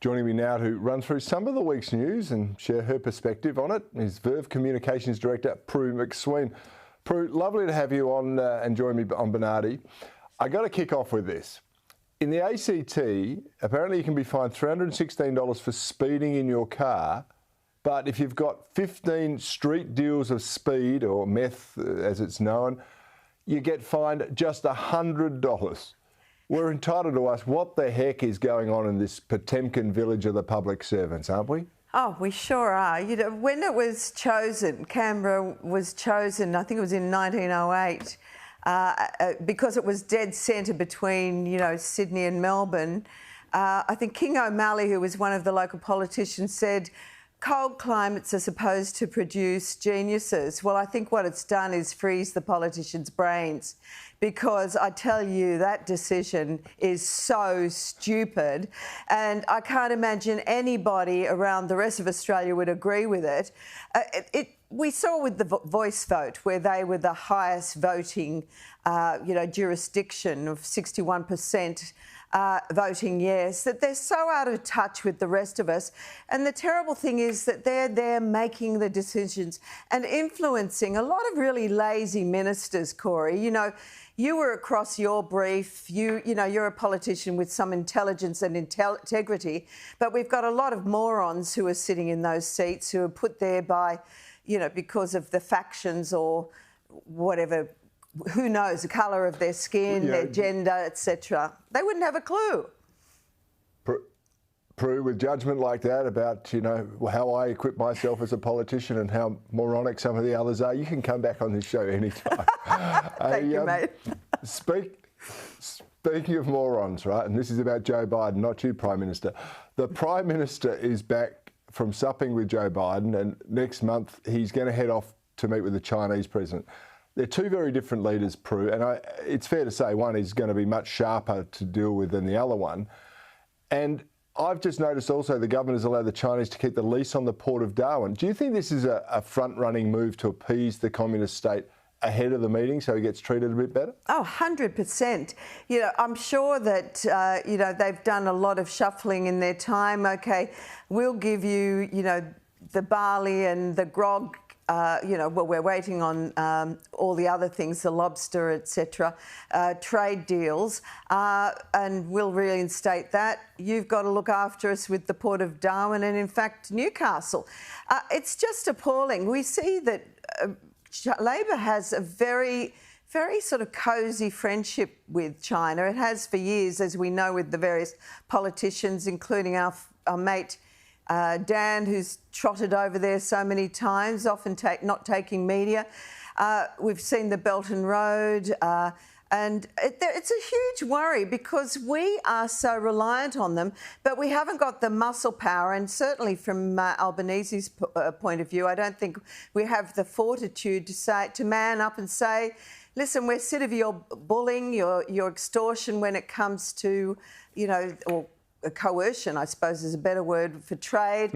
Joining me now to run through some of the week's news and share her perspective on it is Verve Communications Director Prue MacSween. Prue, lovely to have you on and join me on Bernardi. I got to kick off with this. In the ACT, apparently you can be fined $316 for speeding in your car, but if you've got 15 street deals of speed, or meth as it's known, you get fined just $100. We're entitled to ask what the heck is going on in this Potemkin village of the public servants, aren't we? Oh, we sure are. You know, when it was chosen, Canberra was chosen, I think it was in 1908, because it was dead centre between, you know, Sydney and Melbourne. I think King O'Malley, who was one of the local politicians, said cold climates are supposed to produce geniuses. Well, I think what it's done is freeze the politicians' brains, because I tell you, that decision is so stupid, and I can't imagine anybody around the rest of Australia would agree with it. We saw with the voice vote, where they were the highest voting, jurisdiction of 61%. Voting yes, that they're so out of touch with the rest of us. And the terrible thing is that they're there making the decisions and influencing a lot of really lazy ministers, Cory. You know, you were across your brief, you're a politician with some intelligence and integrity, but we've got a lot of morons who are sitting in those seats who are put there by, because of the factions or whatever, who knows, the colour of their skin, their gender, etc. They wouldn't have a clue. Prue, with judgment like that about, how I equip myself as a politician and how moronic some of the others are, you can come back on this show anytime. Thank you, mate. Speaking of morons, right, and this is about Joe Biden, not you, Prime Minister. The Prime Minister is back from supping with Joe Biden, and next month he's going to head off to meet with the Chinese president. They're two very different leaders, Prue, and it's fair to say one is going to be much sharper to deal with than the other one. And I've just noticed also the government has allowed the Chinese to keep the lease on the port of Darwin. Do you think this is a front-running move to appease the communist state ahead of the meeting so he gets treated a bit better? Oh, 100%. I'm sure that, they've done a lot of shuffling in their time. OK, we'll give you, the barley and the grog. We're waiting on all the other things, the lobster, etc., trade deals, and we'll reinstate that. You've got to look after us with the Port of Darwin and, in fact, Newcastle. It's just appalling. We see that Labor has a very, very sort of cosy friendship with China. It has for years, as we know, with the various politicians, including our mate Dan, who's trotted over there so many times, often not taking media. We've seen the Belt and Road, and it's a huge worry because we are so reliant on them, but we haven't got the muscle power, and certainly from Albanese's point of view, I don't think we have the fortitude to man up and say, listen, we're sick of your bullying, your extortion when it comes to, or coercion, I suppose is a better word for trade.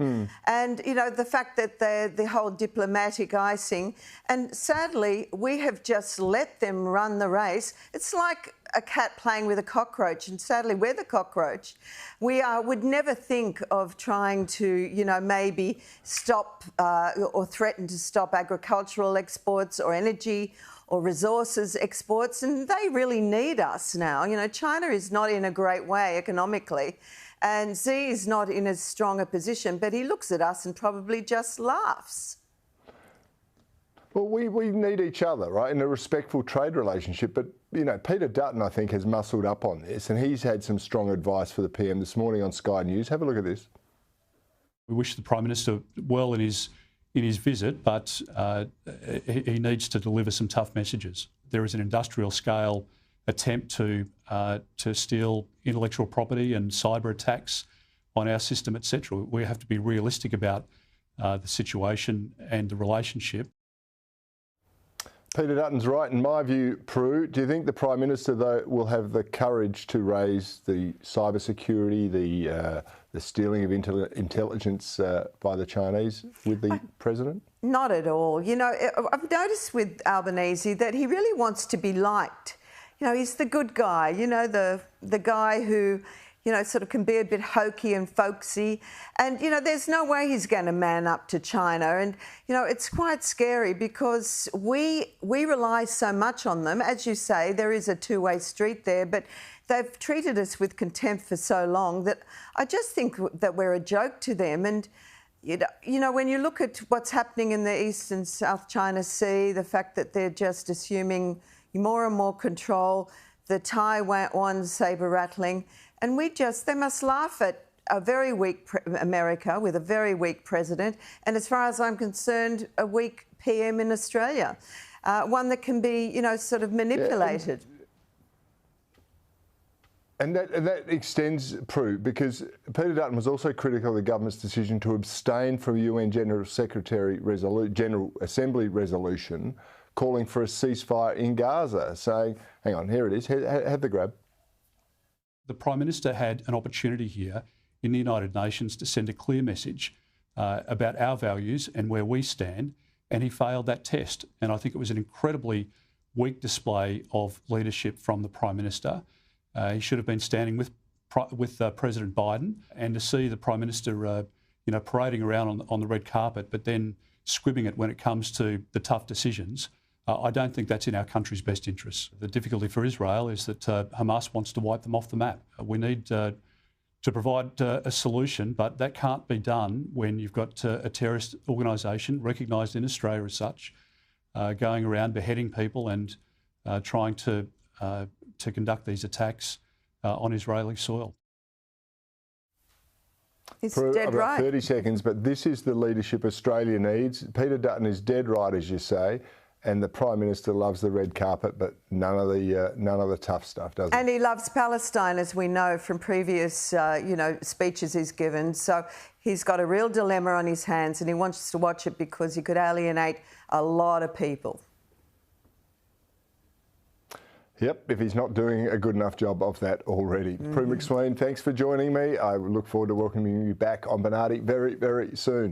And, the fact that the whole diplomatic icing, and sadly, we have just let them run the race. It's like a cat playing with a cockroach, and sadly, we're the cockroach. We would never think of trying to, maybe stop or threaten to stop agricultural exports or energy or resources exports, and they really need us now. China is not in a great way economically, and Xi is not in as strong a position, but he looks at us and probably just laughs. Well, we need each other, right, in a respectful trade relationship. But, Peter Dutton, I think, has muscled up on this, and he's had some strong advice for the PM this morning on Sky News. Have a look at this. We wish the Prime Minister well in his visit, but he needs to deliver some tough messages. There is an industrial scale attempt to steal intellectual property and cyber attacks on our system, etc. We have to be realistic about the situation and the relationship. Peter Dutton's right, in my view, Prue. Do you think the Prime Minister, though, will have the courage to raise the cybersecurity, the stealing of intelligence by the Chinese with the President? Not at all. I've noticed with Albanese that he really wants to be liked. He's the good guy, the guy who sort of can be a bit hokey and folksy. And, there's no way he's going to man up to China. And, it's quite scary because we rely so much on them. As you say, there is a two-way street there, but they've treated us with contempt for so long that I just think that we're a joke to them. And, when you look at what's happening in the East and South China Sea, the fact that they're just assuming more and more control, the Taiwan sabre-rattling, and they must laugh at a very weak America with a very weak president, and as far as I'm concerned, a weak PM in Australia, one that can be, sort of manipulated. And that extends, Prue, because Peter Dutton was also critical of the government's decision to abstain from UN General Assembly resolution calling for a ceasefire in Gaza, saying, hang on, here it is, have the grab. The Prime Minister had an opportunity here in the United Nations to send a clear message about our values and where we stand, and he failed that test. And I think it was an incredibly weak display of leadership from the Prime Minister. He should have been standing with President Biden, and to see the Prime Minister, parading around on the red carpet, but then squibbing it when it comes to the tough decisions, I don't think that's in our country's best interests. The difficulty for Israel is that Hamas wants to wipe them off the map. We need to provide a solution, but that can't be done when you've got a terrorist organisation, recognised in Australia as such, going around beheading people and trying to conduct these attacks on Israeli soil. It's Prue, dead about right. 30 seconds, but this is the leadership Australia needs. Peter Dutton is dead right, as you say, and the Prime Minister loves the red carpet, but none of the tough stuff, does he? And he loves Palestine, as we know from previous, speeches he's given. So he's got a real dilemma on his hands, and he wants to watch it because he could alienate a lot of people. Yep, if he's not doing a good enough job of that already. Prue MacSween, thanks for joining me. I look forward to welcoming you back on Bernardi very, very soon.